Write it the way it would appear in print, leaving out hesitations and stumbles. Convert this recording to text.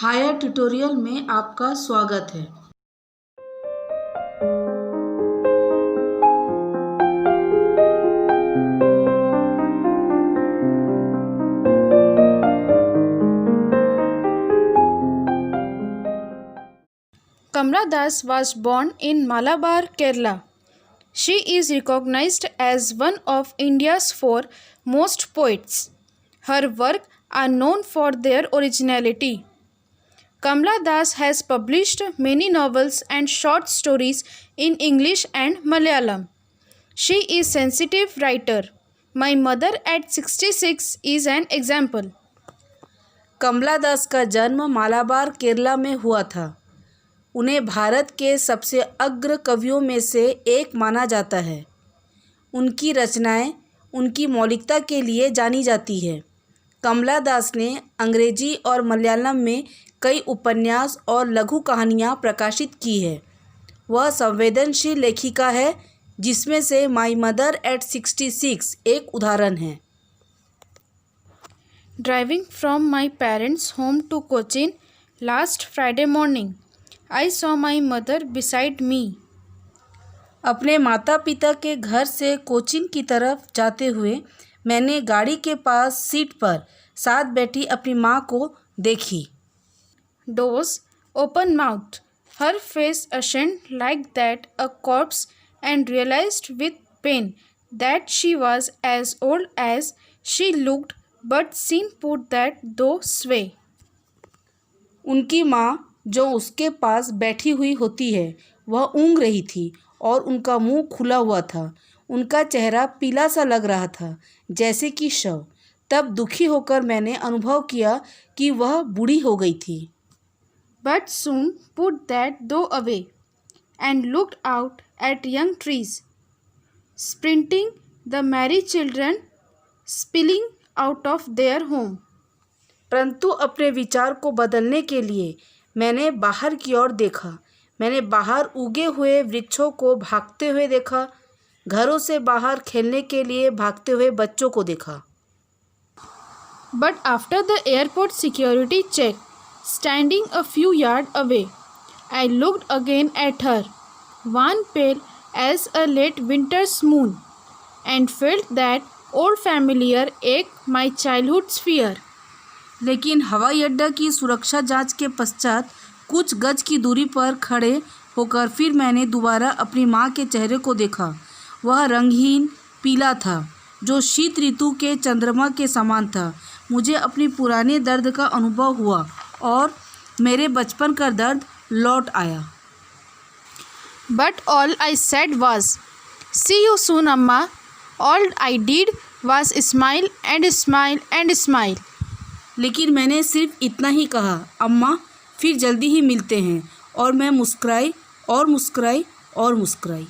Higher tutorial में आपका स्वागत है। Kamla Das was born in Malabar, Kerala. She is recognized as one of India's foremost poets. Her works are known for their originality. Kamla Das has published many novels and short stories in English and Malayalam. She is a sensitive writer. My mother at 66 is an example. कमला दास का जन्म मालाबार केरला में हुआ था। उन्हें भारत के सबसे अग्र कवियों में से एक माना जाता है। उनकी रचनाएं उनकी मौलिकता के लिए जानी जाती है। कमला दास ने अंग्रेजी और मलयालम में कई उपन्यास और लघु कहानियाँ प्रकाशित की है। वह संवेदनशील लेखिका है, जिसमें से माई मदर एट 66 एक उदाहरण है। Driving from my parents' home to Cochin last Friday morning, I saw my mother beside me. अपने माता पिता के घर से कोचिन की तरफ जाते हुए मैंने गाड़ी के पास सीट पर साथ बैठी अपनी माँ को देखी। Doors, open mouth, her face ashen like that a corpse, and realized with pain that she was as old as she looked, but sin put that though sway. उनकी माँ जो उसके पास बैठी हुई होती है, वह ऊँग रही थी और उनका मुंह खुला हुआ था। उनका चेहरा पीला सा लग रहा था, जैसे कि शव। तब दुखी होकर मैंने अनुभव किया कि वह बूढ़ी हो गई थी। But soon put that though away, and looked out at young trees, sprinting the merry children spilling out of their home. परंतु अपने विचार को बदलने के लिए मैंने बाहर की ओर देखा। मैंने बाहर उगे हुए वृक्षों को भागते हुए देखा, घरों से बाहर खेलने के लिए भागते हुए बच्चों को देखा। But after the airport security check, standing a few yards away, I looked again at her, wan pale as a late winter's moon, and felt that old familiar ache, my childhood's fear. लेकिन हवाई अड्डा की सुरक्षा जांच के पश्चात कुछ गज की दूरी पर खड़े होकर फिर मैंने दोबारा अपनी माँ के चेहरे को देखा। वह रंगहीन पीला था, जो शीत ऋतु के चंद्रमा के समान था। मुझे अपनी पुराने दर्द का अनुभव हुआ और मेरे बचपन का दर्द लौट आया। But all I said was, "See you soon, Amma." All I did was smile and smile and smile. लेकिन मैंने सिर्फ इतना ही कहा, अम्मा फिर जल्दी ही मिलते हैं, और मैं मुस्कुराई और मुस्कुराई और मुस्कुराई।